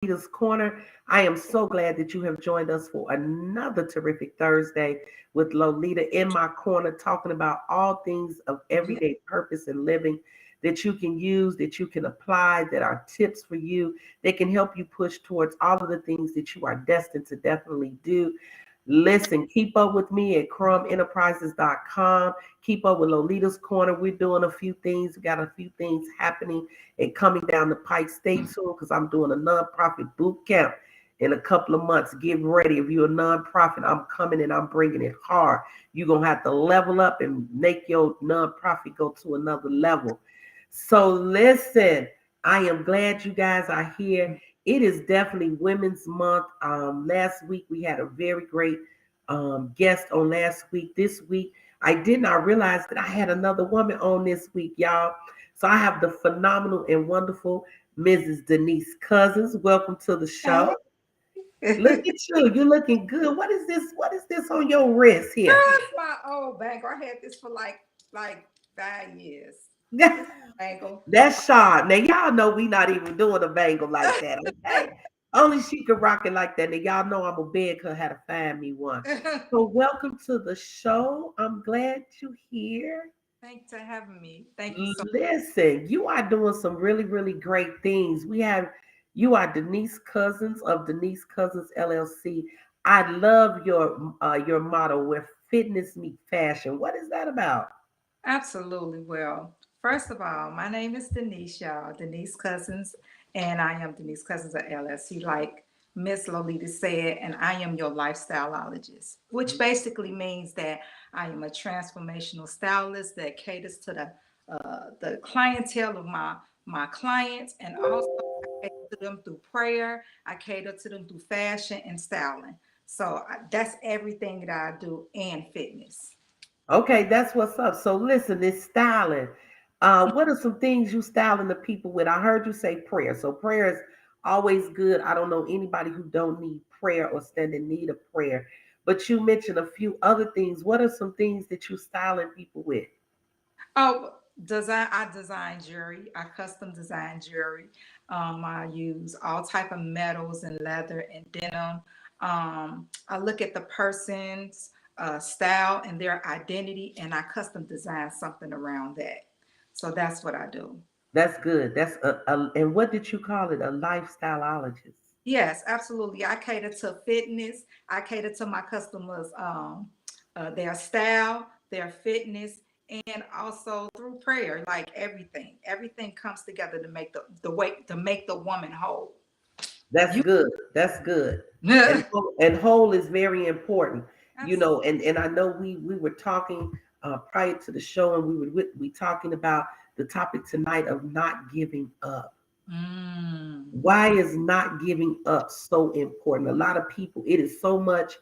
Lolita's Corner. I am so glad that you have joined us for another terrific Thursday with Lolita in my corner, talking about all things of Yeah, everyday purpose and living that you can use, that you can apply, that are tips for you, that can help you push towards all of the things that you are destined to definitely do. Listen, keep up with me at crumenterprises.com. Keep up with Lolita's Corner. We're doing a few things. We got a few things happening and coming down the pike. Stay tuned because I'm doing a nonprofit boot camp in a couple of months. Get ready. If you're a nonprofit, I'm coming and I'm bringing it hard. You're going to have to level up and make your nonprofit go to another level. So listen, I am glad you guys are here. It is definitely Women's Month. Last week we had a very great guest on last week. This week I did not realize that I had another woman on this week, y'all. So I have the phenomenal and wonderful Mrs. Denise Cousins. Welcome to the show. hey. Look at you. You're looking good. What is this? What is this on your wrist here? That's my old bangle. I had this for like 5 years. This bangle. That's sharp. Now y'all know we not even doing a bangle like that, okay? Only she could rock it like that. Now y'all know I'm a beg her how to find me one. So welcome to the show. I'm glad you're here. Thanks for having me. Thank you so Listen, you are doing some really, really great things. You are Denise Cousins of Denise Cousins LLC. I love your motto where fitness meet fashion. What is that about? Absolutely. Well, first of all, my name is Denise, y'all. Denise Cousins, and I am Denise Cousins of LSC, like Miss Lolita said, and I am your lifestyleologist, which basically means that I am a transformational stylist that caters to the clientele of my clients, and also I cater to them through prayer. I cater to them through fashion and styling. So that's everything that I do and fitness. Okay, that's what's up. So listen, this styling. What are some things you styling the people with? I heard you say prayer. So prayer is always good. I don't know anybody who don't need prayer or stand in need of prayer. But you mentioned a few other things. What are some things that you styling people with? Oh, design. I design jewelry. I custom design jewelry. I use all type of metals and leather and denim. I look at the person's style and their identity, and I custom design something around that. So that's what I do. That's good. That's and what did you call it? A lifestyleologist. Yes, absolutely. I cater to fitness. I cater to my customers, their style, their fitness, and also through prayer. Like everything comes together to make the way to make the woman whole. That's You good. That's good. And whole is very important. absolutely. And I know we were talking prior to the show, and we talking about the topic tonight of not giving up. Mm, Why is not giving up so important? A lot of people, it is so much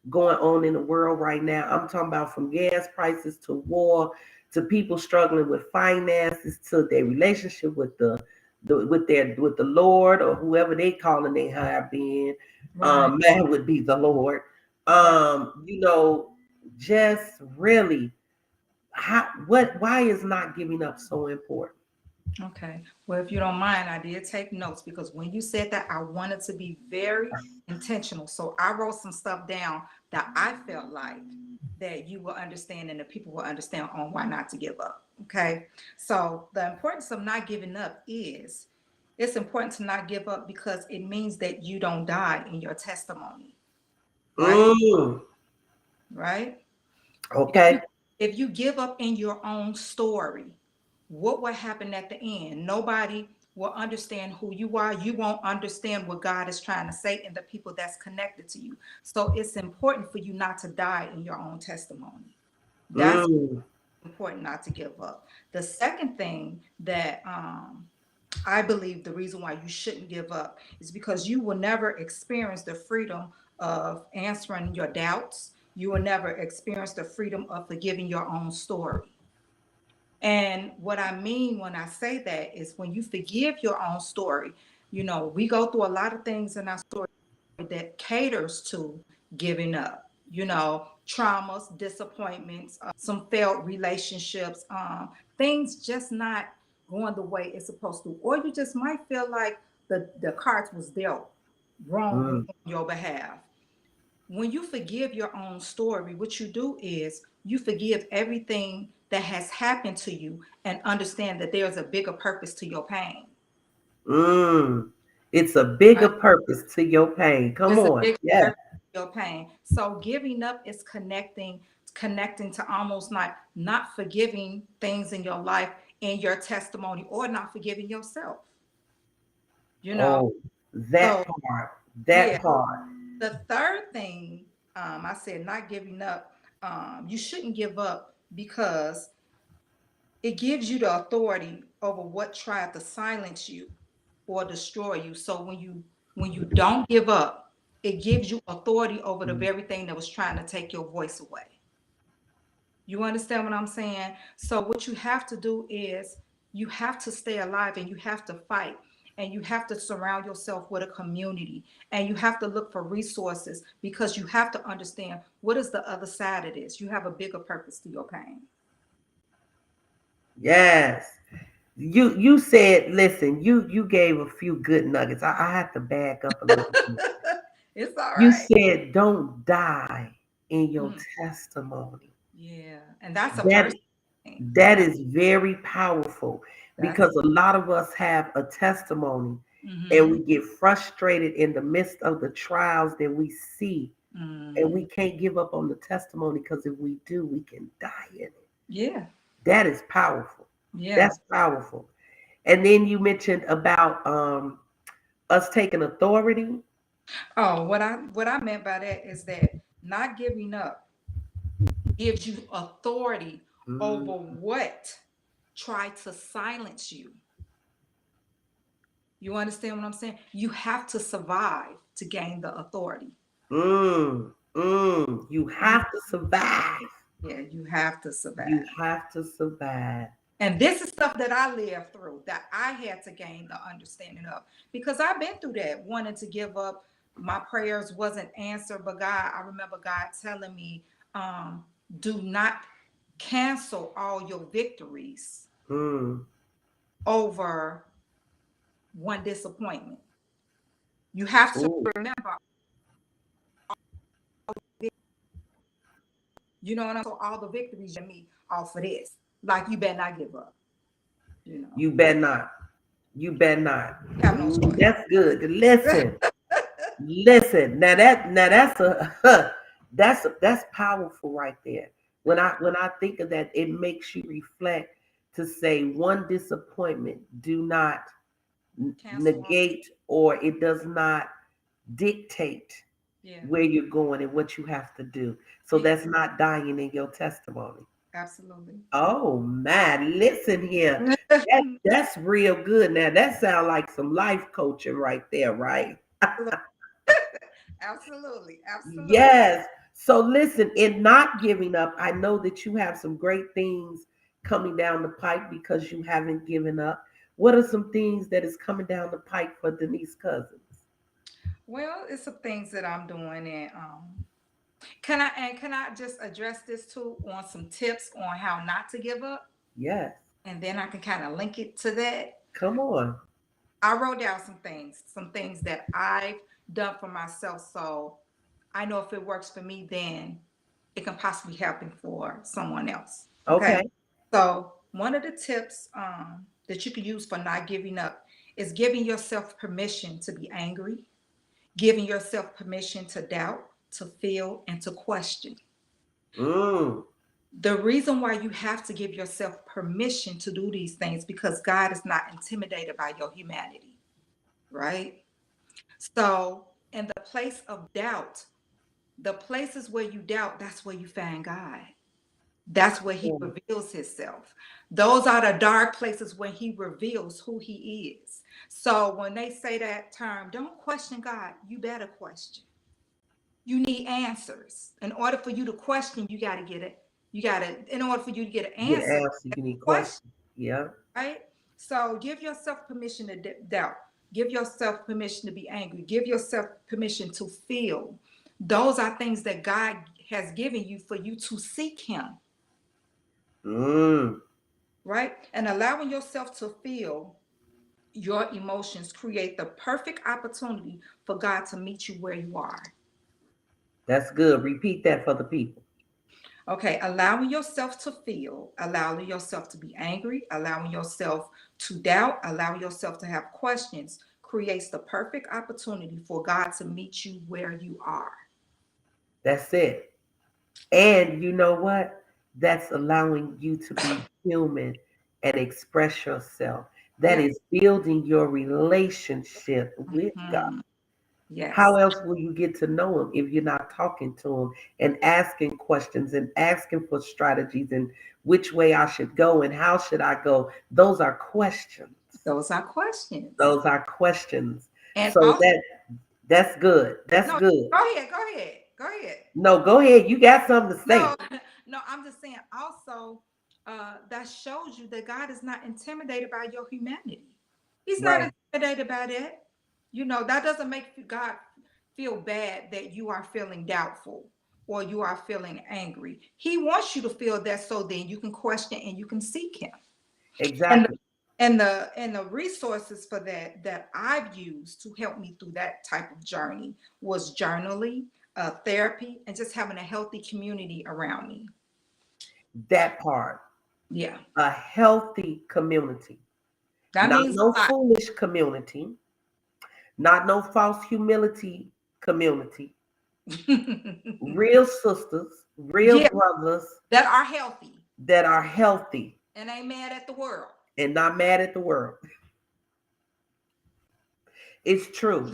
going on in the world right now. I'm talking about from gas prices to war to people struggling with finances to their relationship with with the Lord or whoever they calling they higher being. right, Man would be the Lord. right. You know, just really how what why is not giving up so important? Okay. Well, if you don't mind, I did take notes because when you said that, I wanted to be very intentional. So I wrote some stuff down that I felt like that you will understand and the people will understand on why not to give up. Okay. So the importance of not giving up is it's important to not give up because it means that you don't die in your testimony, right? Mm, Right. If you okay. if you give up in your own story, what will happen at the end? Nobody will understand who you are. You won't understand what God is trying to say and the people that's connected to you. So it's important for you not to die in your own testimony. That's Mm. important not to give up. The second thing that I believe the reason why you shouldn't give up is because you will never experience the freedom of answering your doubts. You will never experience the freedom of forgiving your own story. And what I mean when I say that is when you forgive your own story, we go through a lot of things in our story that caters to giving up, traumas, disappointments, some failed relationships, things just not going the way it's supposed to. Or you just might feel like the cards was dealt. wrongly Mm. on your behalf. When you forgive your own story, what you do is you forgive everything that has happened to you and understand that there's a bigger purpose to your pain. Mm. It's a bigger Right? purpose to your pain. Come It's a on. bigger Yeah. purpose to your pain. So giving up is connecting to almost like not forgiving things in your life, in your testimony, or not forgiving yourself. You know. Oh, that So part. yeah. That part. The third thing, I said not giving up. You shouldn't give up because it gives you the authority over what tried to silence you or destroy you. So when you don't give up, it gives you authority over the very thing that was trying to take your voice away. You understand what I'm saying? So what you have to do is you have to stay alive and you have to fight and you have to surround yourself with a community and you have to look for resources because you have to understand what is the other side of this. You have a bigger purpose to your pain. Yes. You said, listen, you gave a few good nuggets. I have to back up a little bit. It's all You right. said don't die in your Mhm. testimony. Yeah. And that's a That personal thing. that is very powerful That's because a lot of us have a testimony and mm-hmm. we get frustrated in the midst of the trials that we see, and we Mm. can't give up on the testimony because if we do, we can die in it. Yeah. That is powerful. Yeah. That's powerful. And then you mentioned about us taking authority. Oh, what I meant by that is that not giving up gives you authority Mm, over what tried to silence you. You understand what I'm saying? You have to survive to gain the authority. You You, have to survive. yeah, you have to You survive. have to survive. And this is stuff that I lived through that I had to gain the understanding of because I've been through that, wanting to give up. My prayers wasn't answered, but God, I remember God telling me, um, do not cancel all your victories Mm. over one disappointment. You have to Ooh. remember, you know what I'm saying? So all the victories you me off of this. Like you better not give up, you know. You better not. You better not. Have no choice. That's good. Listen. Listen. Now that's a that's powerful right there. When I think of that, it makes you reflect to say one disappointment do not Cancel all. negate, or it does not dictate Yeah. where you're going and what you have to do. So Yeah. that's not dying in your testimony. Absolutely. Oh man, listen here. That's real good. Now that sounds like some life coaching right there, right? Absolutely. Absolutely. Yes. So listen, in not giving up, I know that you have some great things coming down the pipe because you haven't given up. What are some things that is coming down the pipe for Denise Cousins? Well, it's some things that I'm doing, and can I just address this too on some tips on how not to give up, Yes. and then I can kind of link it to that. Come on. I wrote down some things that I've done for myself, so I know if it works for me, then it can possibly happen for someone else. Okay, Okay. so one of the tips that you can use for not giving up is giving yourself permission to be angry, giving yourself permission to doubt, to feel, and to question. Mm. The reason why you have to give yourself permission to do these things because God is not intimidated by your humanity, right? So, in the place of doubt, the places where you doubt, that's where you find God. That's where he Mm. reveals himself. Those are the dark places when he reveals who he is. So when they say that term, don't question God, you better question. You need answers. In order for you to question, you got to get it. In order for you to get an Get answer, answer. You need question, questions. Yeah. right? So give yourself permission to doubt. Give yourself permission to be angry. Give yourself permission to feel. Those are things that God has given you for you to seek him, Mm. right? And allowing yourself to feel your emotions create the perfect opportunity for God to meet you where you are. That's good. Repeat that for the people. Okay, allowing yourself to feel, allowing yourself to be angry, allowing yourself to doubt, allowing yourself to have questions creates the perfect opportunity for God to meet you where you are. That's it. And you know what? That's allowing you to be human and express yourself. That Yeah. is building your relationship with God. Mhm. How Yes. else will you get to know him if you're not talking to him and asking questions and asking for strategies and which way I should go and how should I go? Those are questions. Those are questions. Those are questions. And So also, that's good. That's no, good. go ahead, go ahead, go ahead. No, go ahead. You got something to say. No, no, I'm just saying also that shows you that God is not intimidated by your humanity. He's not Right. intimidated by that. You know, that doesn't make God feel bad that you are feeling doubtful or you are feeling angry. He wants you to feel that so then you can question and you can seek him. And Exactly. the resources for that that I've used to help me through that type of journey was journaling, therapy, and just having a healthy community around me. That part. Yeah, A healthy community. that Not means no a lot. foolish community. Not no false humility community. Real sisters, real Yeah, brothers that are healthy that are healthy and ain't mad at the world. and not mad at the world. It's true.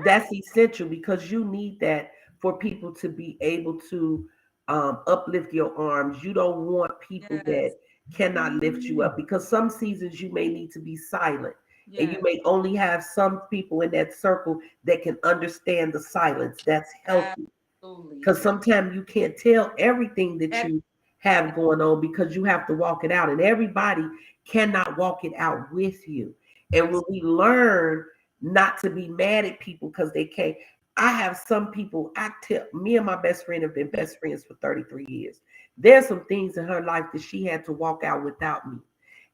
That's essential because you need that for people to be able to uplift your arms. You don't want people Yes, that cannot lift you up because some seasons you may need to be silent. And you yes, may only have some people in that circle that can understand the silence. That's healthy. absolutely. Because sometimes you can't tell everything that And you have going on because you have to walk it out, and everybody cannot walk it out with you. And when we learn not to be mad at people because they can't, I have some people, I tell me and my best friend have been best friends for 33 years. There's some things in her life that she had to walk out without me.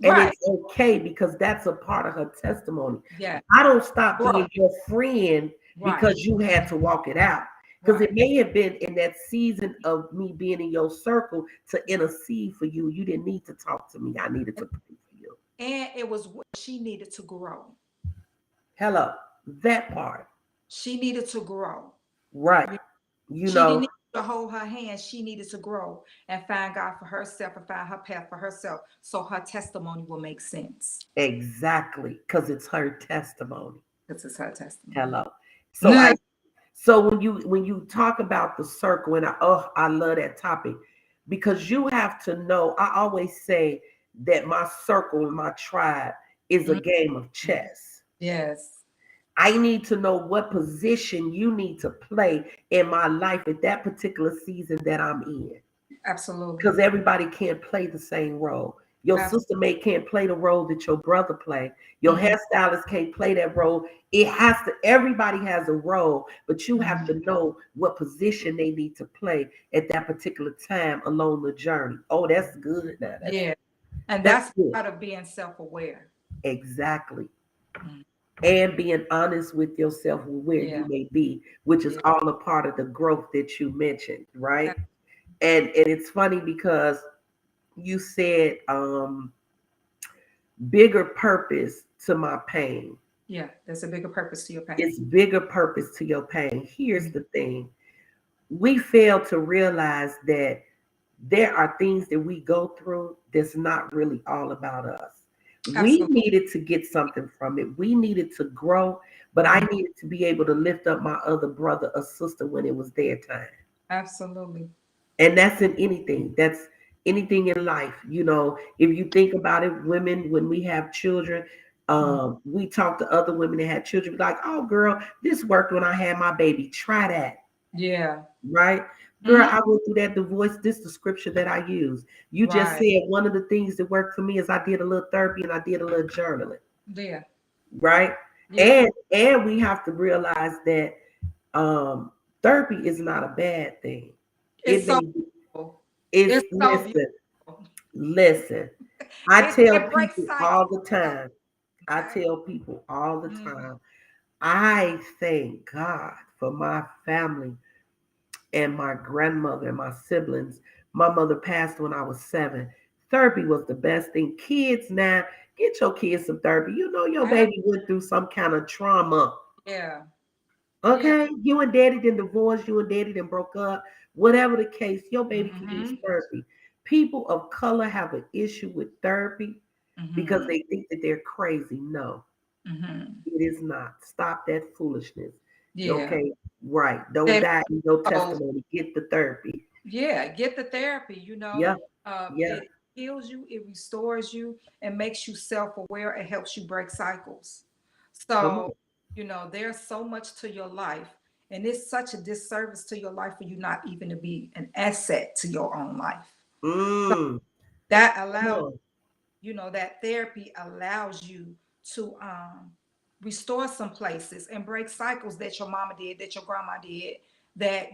And right, it's okay because that's a part of her testimony. yeah, I don't stop being growth, your friend right, because you had to walk it out. Because right. it may have been in that season of me being in your circle to intercede for you. You didn't need to talk to me. I needed to pray for you. And it was what she needed to grow. Hello, that part. She needed to grow. Right. You She didn't know, need to hold her hand. She needed to grow and find God for herself and find her path for herself so her testimony will make sense. exactly. Because it's her testimony. This is her testimony. Hello. So I so when you talk about the circle, and I love that topic because you have to know, I always say that my circle and my tribe is a Mhm. game of chess. Yes, I need to know what position you need to play in my life at that particular season that I'm in. absolutely. Because everybody can't play the same role. Your Abs- sister mate can't play the role that your brother play. Your mhm, hairstylist can't play that role. It has to, everybody has a role, but you have mhm. to know what position they need to play at that particular time along the journey. Oh, that's good now. Yeah. And That's that's good. part of being self-aware. Exactly. Mm. And being honest with yourself where you Yeah. may be, which is Yeah. all a part of the growth that you mentioned, right? And it's funny because you said bigger purpose to my pain. Yeah. There's a bigger purpose to your pain. It's bigger purpose to your pain. Here's Mhm. the thing. We fail to realize that there are things that we go through that's not really all about us. We Absolutely. needed to get something from it. We needed to grow, but I Mhm. needed to be able to lift up my other brother or sister when it was their time. Absolutely. And that's in anything. That's anything in life. If you think about it, women, when we have children, Mhm. we talk to other women that had children, like, oh, girl, this worked when I had my baby. Try that. Yeah. Right? Girl, Mhm. I went through that divorce. This is the scripture that I use. You just Right. said one of the things that worked for me is I did a little therapy and I did a little journaling. Yeah. Right? Yeah. And we have to realize that therapy is not a bad thing. It's It so may be, beautiful. it's It's so listen, beautiful. listen. I tell It breaks people all cycles. the time, I Okay. tell people all the Mm, time, I thank God for my family and my grandmother and my siblings. My mother passed when I was 7. Therapy was the best thing. Kids now, get your kids some therapy. You know your I, baby went through some kind of trauma. yeah. Yeah. Okay? You and daddy then divorced, you and daddy then broke up. Whatever the case, your baby can use Mm-hmm. therapy. People of color have an issue with therapy because Mm-hmm. they think that they're crazy. No, Mm-hmm. it is not. Stop that foolishness. Yeah. Okay? Right. Don't They, die in your oh, testimony. Get the therapy. yeah, get the therapy, Yeah. Yeah. it heals you, it restores you, and makes you self-aware. It helps you break cycles. Come So, on. there's so much to your life, and it's such a disservice to your life for you not even to be an asset to your own life. So Mm. that Come allows, on. that therapy allows you to restore some places and break cycles that your mama did, that your grandma did, that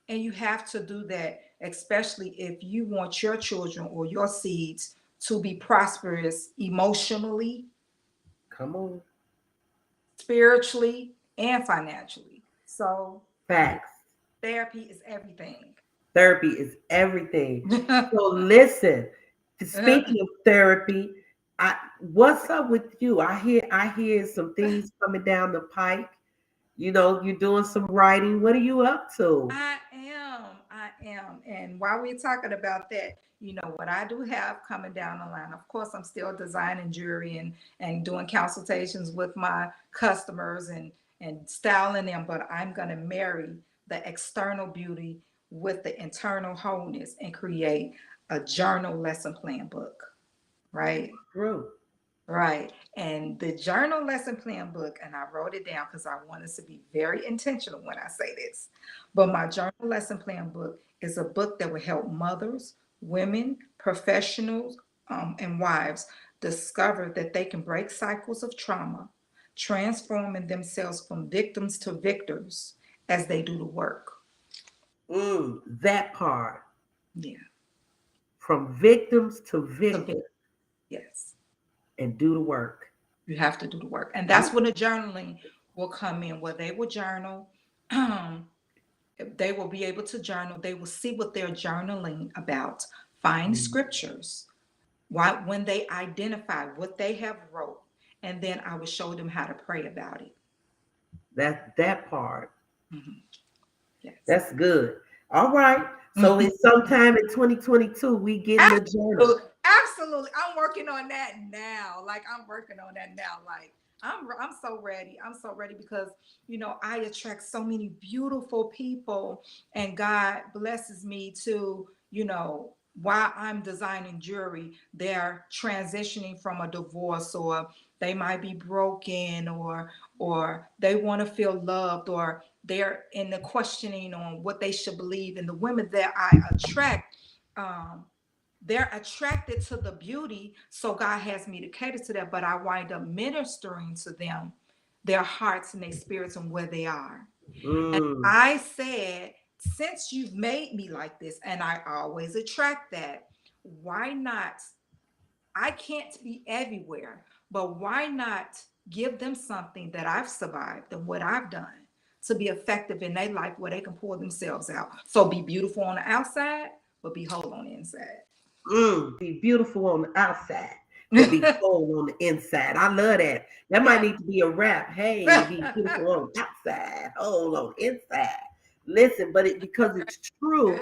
and you have to do that, especially if you want your children or your seeds to be prosperous emotionally, Come on. spiritually, and financially. So yeah, Facts. therapy is everything. Therapy is everything. So listen, speaking of therapy, what's up with you? I hear some things coming down the pike. You're doing some writing. What are you up to? I am. And while we're talking about that, what I do have coming down the line, of course, I'm still designing jewelry and doing consultations with my customers and styling them, but I'm going to marry the external beauty with the internal wholeness and create a journal lesson plan book, right? True. Right. And the journal lesson plan book, and I wrote it down because I want us to be very intentional when I say this. But my journal lesson plan book is a book that will help mothers, women, professionals, and wives discover that they can break cycles of trauma, transforming themselves from victims to victors as they do the work. That part. Yeah. From victims to So, victor yes. and do the work. You have to do the work. And You, that's when the journaling will come in, where they will journal. Um, they will be able to journal. They will see what they're journaling about, find mm, scriptures, why, when they identify what they have wrote, and then I will show them how to pray about it. that part. Mhm. Yes. That's good. All right. So it's sometime in 2022 we getting the journal. Absolutely. Absolutely. I'm working on that now. Like I'm working on that now. Like I'm so ready. I'm so ready because I attract so many beautiful people, and God blesses me to, while I'm designing jewelry, they're transitioning from a divorce, or they might be broken, or they want to feel loved, or they're in the questioning on what they should believe. And the women that I attract, um, they're attracted to the beauty, so God has me to cater to that, but I wind up ministering to them, their hearts and their spirits, and where they are. And Mm, I said, since you've made me like this, and I always attract that, why not? I can't be everywhere, but why not give them something that I've survived and what I've done to be effective in their life, where they can pour themselves out? So be beautiful on the outside, but be whole on the inside. be beautiful on the outside, but be whole on the inside. I love that. That might Yeah. need to be a rap. Hey, be beautiful on the outside, whole on the inside. Listen, but because it's true,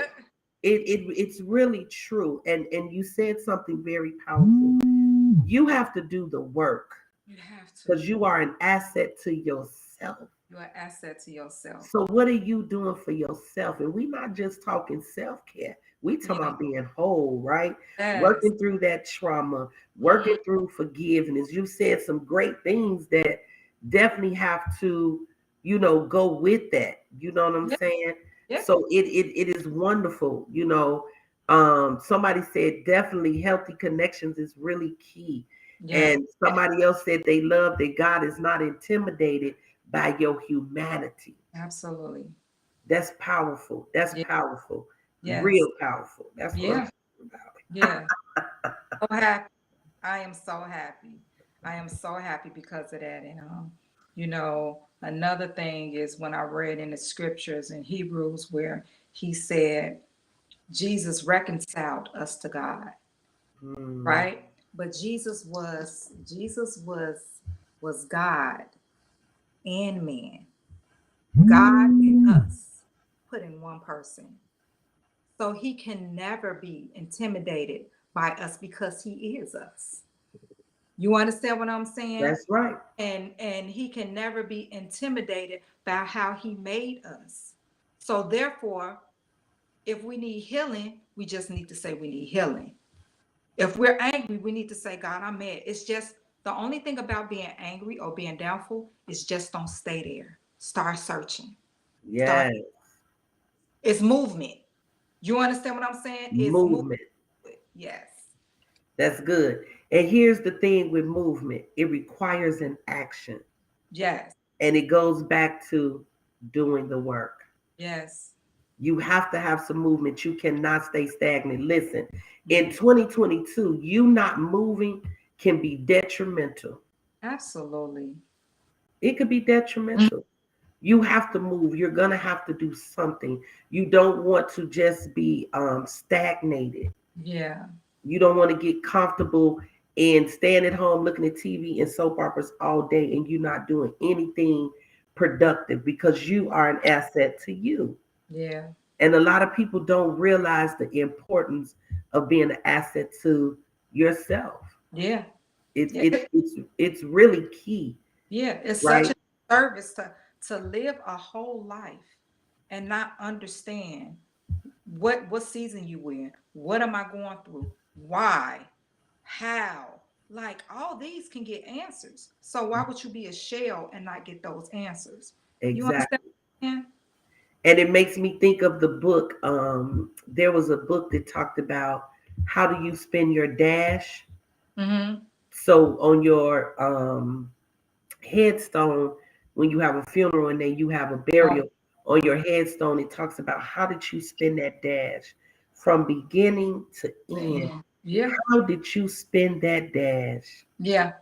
it's really true. And you said something very powerful. You have to do the work You have to. because you are an asset to yourself. You're an asset to yourself. So what are you doing for yourself? And we're not just talking self-care. We talking Yeah. about being whole, right? Yes. Working through that trauma, Mhm. working through forgiveness. You said some great things that definitely have to, go with that. You know what I'm Yeah. saying? Yeah. So it is wonderful. Somebody said definitely healthy connections is really key. Yes. And somebody else said they love that God is not intimidated by your humanity. Absolutely. That's powerful. That's Yeah. powerful. Yes. Real powerful. That's what I'm Yeah. talking about. Yeah. So happy. I am so happy. I am so happy because of that. And you know, another thing is when I read in the scriptures in Hebrews where he said Jesus reconciled us to God, Mm, right? But Jesus was God and man, God and us put in one person. So he can never be intimidated by us because he is us. You understand what I'm saying? that's right. And he can never be intimidated by how he made us. So therefore, if we need healing, we just need to say we need healing. If we're angry, we need to say, God, I'm mad. It's just the only thing about being angry or being doubtful is just don't stay there. Start searching. Start. Yes, It's movement. You understand what I'm saying? It's movement. movement. Yes. That's good. And here's the thing with movement, it requires an action. Yes. And it goes back to doing the work. Yes. You have to have some movement. You cannot stay stagnant. Listen, in Mhm. 2022, you not moving can be detrimental. Absolutely. It could be detrimental. You have to move. You're going to have to do something. You don't want to just be stagnated. Yeah. You don't want to get comfortable and staying at home looking at TV and soap operas all day and you not doing anything productive because you are an asset to you. Yeah. And a lot of people don't realize the importance of being an asset to yourself. Yeah. It's Yeah. it's it's it's really key, Yeah. It's such right? a service to live a whole life and not understand what season you in. What am I going through? Why? How? Like all these can get answers. So why would you be a shell and not get those answers? You understand Exactly. what I'm saying? And it makes me think of the book. There was a book that talked about how do you spend your dash. Mm-hmm. So on your headstone, when you have a funeral and then you have a Oh, burial, on your headstone, it talks about how did you spend that dash from beginning to end. man. Yeah. How did you spend that dash? Yeah.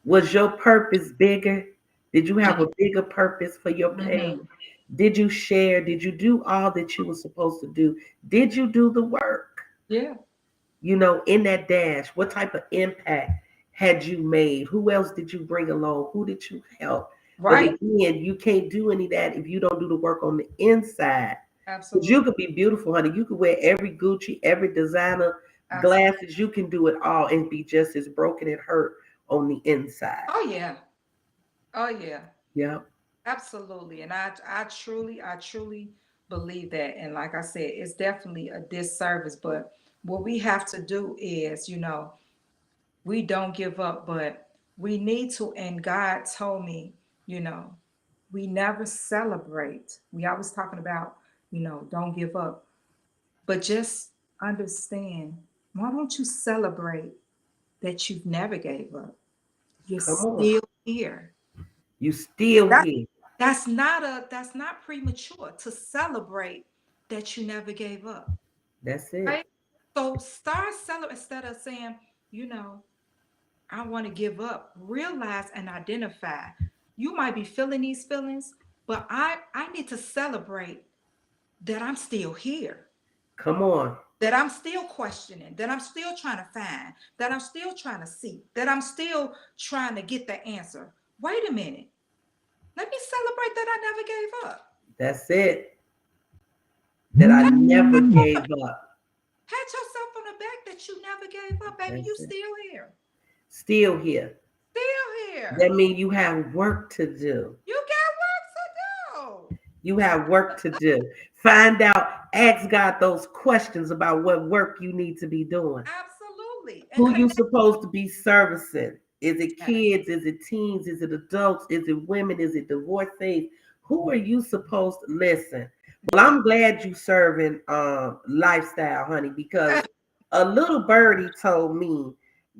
Was your purpose bigger? Did you have Yeah. a bigger purpose for your Mm-hmm. pain? Did you share? Did you do all that you were supposed to do? Did you do the work? Yeah. In that dash, what type of impact had you made? Who else did you bring along? Who did you help? But Right. again, you can't do any of that if you don't do the work on the inside. Because you Absolutely. could be beautiful, honey. You could wear every Gucci, every designer Absolutely. glasses. You can do it all and be just as broken and hurt on the inside. Oh yeah. Oh yeah. Yeah. Absolutely. And I truly believe that. And like I said, it's definitely a disservice. But what we have to do is, we don't give up, but we need to. And God told me, you know, we never celebrate. We always talking about, don't give up, but just understand. Why don't you celebrate that you've never gave up? You're Come on. still here. You still That here. that's not premature to celebrate that you never gave up, That's it. right? So start celebrating instead of saying, you know, I want to give up. Realize and identify. You might be feeling these feelings, but I need to celebrate that I'm still here, Come on. that I'm still questioning, that I'm still trying to find, that I'm still trying to seek, that I'm still trying to get the answer. Wait a minute. Let me celebrate that I never gave up. That's it. That I Pat, never pat gave up. yourself on the back that you never gave up, baby. You That's it. still here. Still here. Still here. That means you have work to do. You got work to do. You have work to do. Find out, ask God those questions about what work you need to be doing. Absolutely. And Who you connect. supposed to be servicing? Is it Yes. kids? Is it teens? Is it adults? Is it women? Is it divorcees? Who are you supposed to listen? Well, Yeah. I'm glad you serving lifestyle, honey, because a little birdie told me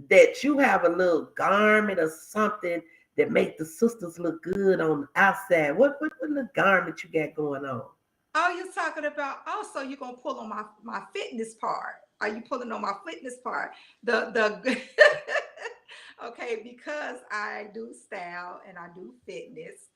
that you have a little garment or something that make the sisters look good on the outside. What little garment you got going on? Oh, you're talking about also you're gonna pull on my fitness part. Are you pulling on my fitness part? The Okay, because I do style and I do fitness.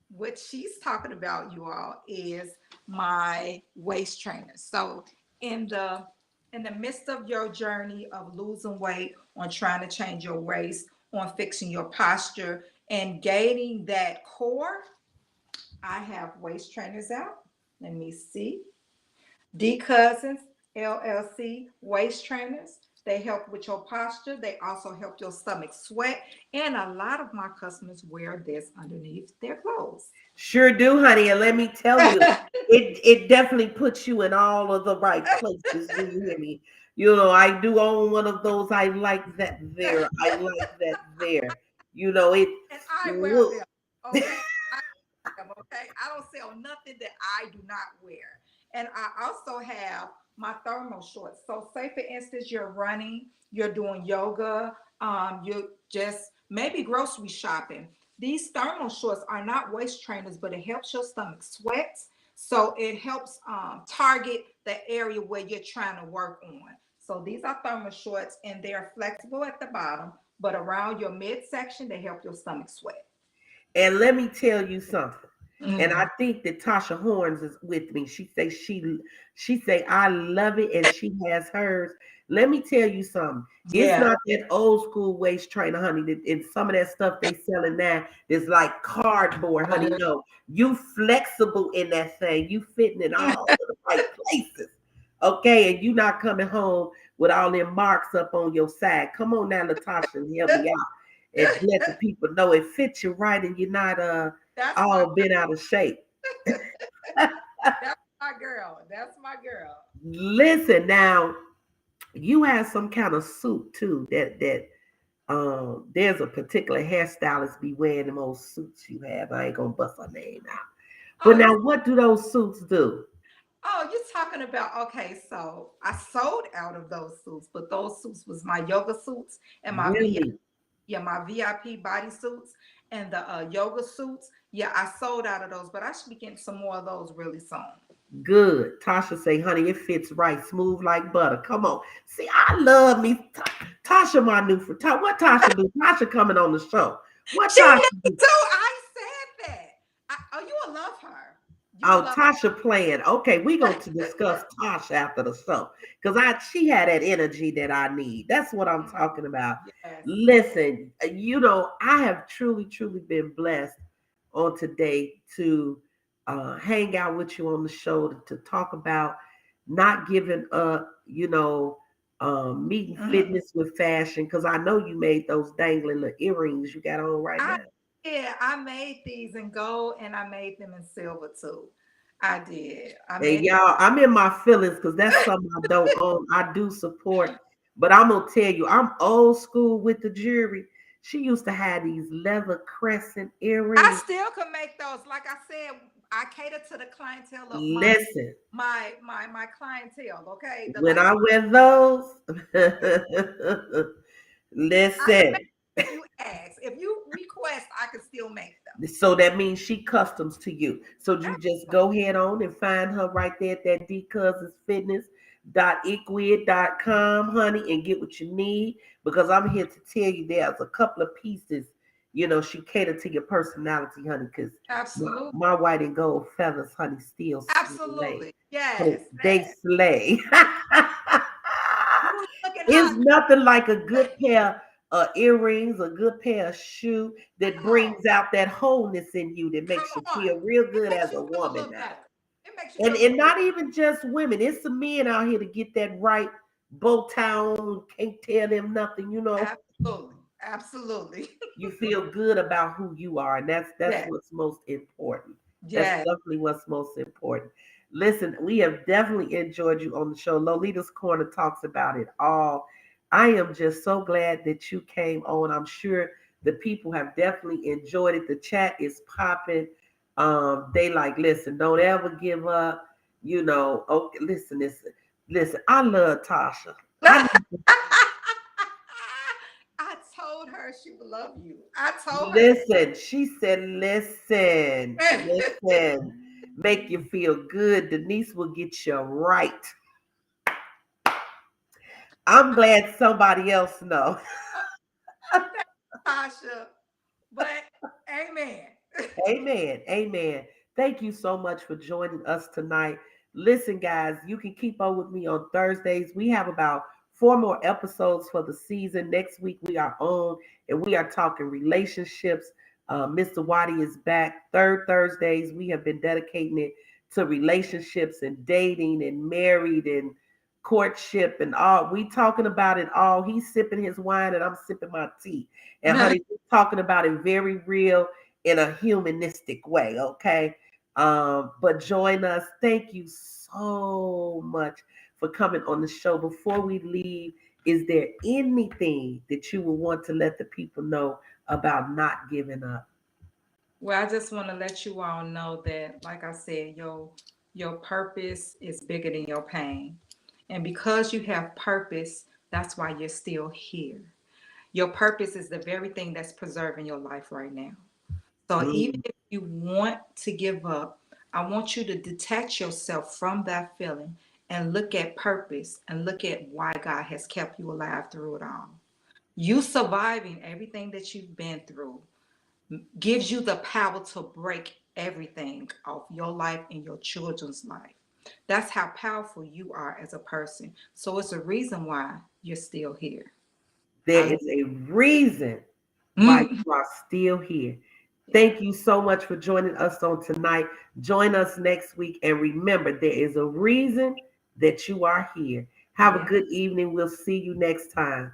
What she's talking about, you all, is my waist trainer. So in the in the midst of your journey of losing weight, on trying to change your waist, on fixing your posture and gaining that core, I have waist trainers out. Let me see. D Cousins LLC waist trainers. They help with your posture. They also help your stomach sweat. And a lot of my customers wear this underneath their clothes. Sure do, honey. And let me tell you, it definitely puts you in all of the right places. Do you hear me? You know, I do own one of those. I like that there. I like that there. You know, it. And I wear Woo. them. Okay. I wear them, okay. I don't sell nothing that I do not wear. And I also have my thermal shorts. So say for instance, you're running, you're doing yoga, you're just maybe grocery shopping. These thermal shorts are not waist trainers, but it helps your stomach sweat. So it helps target the area where you're trying to work on. So these are thermal shorts and they're flexible at the bottom, but around your midsection, they help your stomach sweat. And let me tell you something. And I Mm. think that Tasha Horns is with me. She say I love it, and she has hers. Let me tell you something. It's Yeah. not that old school waist trainer, honey. And some of that stuff they selling now is like cardboard, honey. No, you flexible in that thing. You fitting in all of the right places. Okay, and you not coming home with all them marks up on your side. Come on now, Latasha, and help me out and let the people know it fits you right and you're not That's my all bent out of shape. that's my girl. That's my girl. Listen now, you have some kind of suit too that there's a particular hairstylist be wearing them old suits you have. I ain't gonna bust her name out. But Oh, now what do those suits do? you're talking about, okay, so I sold out of those suits, but those suits was my yoga suits and my Really my VIP body suits and the yoga suits. Yeah, I sold out of those, but I should be getting some more of those really soon. good. Tasha say, honey, it fits right, smooth like butter. Come on. See, I love me. Tasha, my new friend. What Tasha do? Tasha coming on the show. What She Tasha knows do? too. I said that. Oh, you will love her. You will Oh, love Tasha playing. Okay, we her. going to discuss Tasha after the show because she had that energy that I need. That's what I'm talking about. Yes. Listen, you know, I have truly been blessed on today to hang out with you on the show to talk about not giving up. You know, meeting Mhm. fitness with fashion because I know you made those dangling little earrings you got on right I now. Yeah, I made these in gold and I made them in silver too. I did. I And made y'all, I'm in my feelings because that's something I don't own. I do support, but I'm gonna tell you, I'm old school with the jewelry. She used to have these leather crescent I earrings. still can make those. Like I said, I cater to the clientele of Listen, my clientele. Okay, the when lady. I wear those, I can make listen. if you ask. If you request, I can still make them. So that means she customs to you. So you just go head on and find her right there at that dcousinsfitness.equid.com, honey, and get what you need. Because I'm here to tell you there's a couple of pieces, you know, she catered to your personality, honey, because Absolutely. my white and gold feathers, honey, still slay. Absolutely. Honey, Yes. they Yes. slay. You was looking It's hot. nothing like a good pair of earrings, a good pair of shoe that Oh, brings out that wholeness in you that come makes you on. feel real It good makes as you a feel a woman little now. better. It makes you And feel a and little not even just women. It's some men out here to get that right bow tie on, can't tell them nothing, you know. absolutely. Absolutely. You feel good about who you are, and that's Yes. what's most important. That's Yes. definitely what's most important. Listen, we have definitely enjoyed you on the show. Lolita's Corner talks about it all. I am just so glad that you came on. I'm sure the people have definitely enjoyed it. The chat is popping. They like, listen, don't ever give up. You know, okay, listen. I love Tasha. I I told her she would love you. I told her Listen, she said, listen, make you feel good. Denise will get you right. I'm glad somebody else know. Tasha. But amen. Amen. Amen. Thank you so much for joining us tonight. Listen, guys, you can keep up with me on Thursdays. We have about four more episodes for the season. Next week, we are on and we are talking relationships. Mr. Waddy is back. Third Thursdays, we have been dedicating it to relationships and dating and married and courtship and all. We talking about it all. He's sipping his wine and I'm sipping my tea. And honey, we're talking about it very real in a humanistic way, okay? But join us. Thank you so much for coming on the show. Before we leave, is there anything that you would want to let the people know about not giving up? Well, I just want to let you all know that, like I said, your purpose is bigger than your pain. And because you have purpose, that's why you're still here. Your purpose is the very thing that's preserving your life right now. So even Mm, if you want to give up, I want you to detach yourself from that feeling and look at purpose and look at why God has kept you alive through it all. You surviving everything that you've been through gives you the power to break everything off your life and your children's life. That's how powerful you are as a person. So it's a reason why you're still here. there I, is a reason why mm, you are still here. yeah. Thank you so much for joining us on tonight. Join us next week. And remember, there is a reason that you are here. Have a Yeah. good evening. We'll see you next time.